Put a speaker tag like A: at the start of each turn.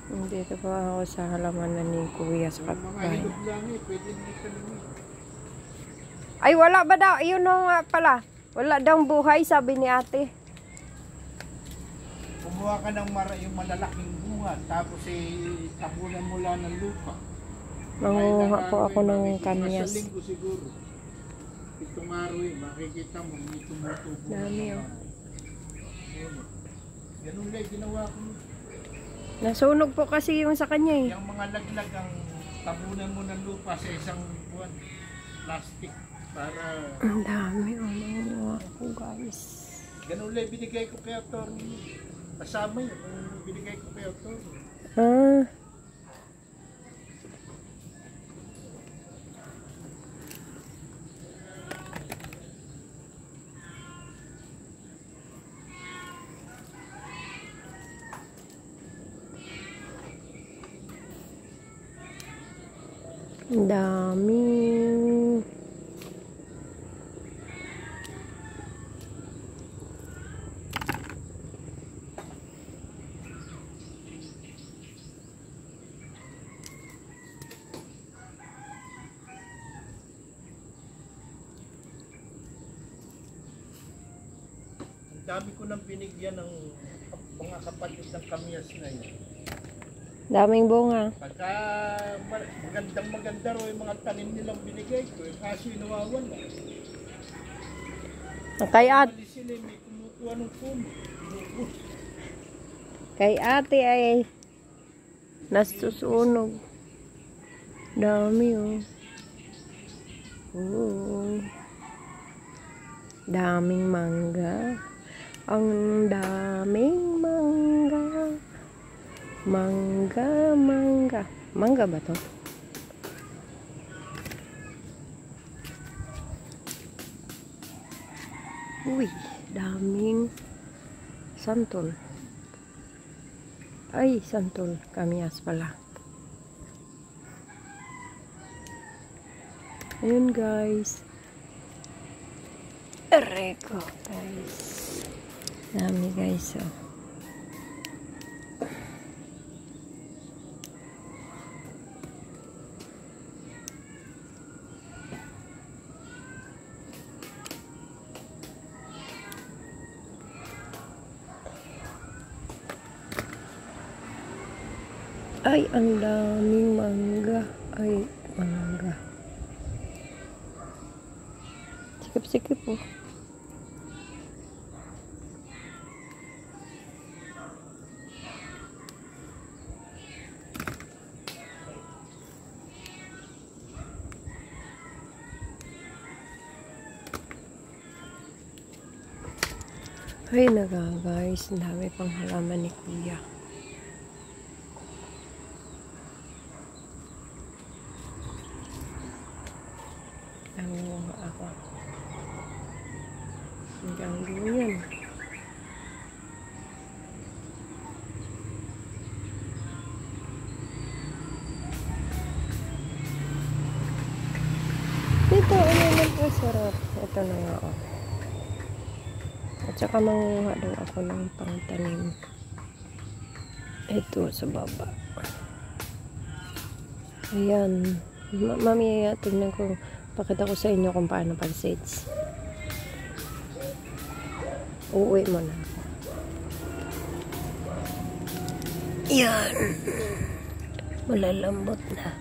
A: Dito po ako sa halaman ni Kuya sa kapitbahay. Ay, wala ba daw? Yun nga pala. Wala daw buhay, sabi ni ate.
B: Kumuha ka ng yung malalaking bunga, tapos tabunan mo lang ng lupa.
A: Manguha po ako ng kamyas.
B: Sa linggo siguro. Itong araw makikita mo, may tumutubo.
A: Dami oh.
B: Ganun lang ginawa ko.
A: Nasunog po kasi yung sa kanya eh.
B: Yung mga laglag ang tabunan mo ng lupa sa isang buwan. Plastic para...
A: Ang dami oh, manguha ko guys.
B: Ganun lang binigay ko kay attorney. Kasama yun, binigay ko kay attorney.
A: Ah. Ang dami.
B: Ang dami ko nang binigyan ng mga kapatid ng kamyas na yun.
A: Daming bunga.
B: Pagka maganda ro yung mga tanim nilang binigay ko, kaso nawawala.
A: Kay ate.
B: Mali sila may kumukuha ng puno.
A: Kay ate ay nasusunog. Dami oh. Oh. Daming mangga. Ang daming mangga. Mangga, mangga. Mangga ba to? Uy, daming santol. Ay, santol. Kamyas pala. Ayun guys. Ereko guys. Dami guys oh. Ay, ang daming mangga. Ay, mangga. Sikip-sikip po. Ay, guys. Ang dami pang halaman ni Kuya. Ako. Hanggang ganyan. Dito, ano naman po sarap. Ito na nga ako. At saka manguha daw ako ng pangtanim. Ito sa baba. Ayan. Mamaya, tignan ko. Pakita ko sa inyo kung paano pag-seeds. Uuwi mo na ako. Yan. Malalambot na.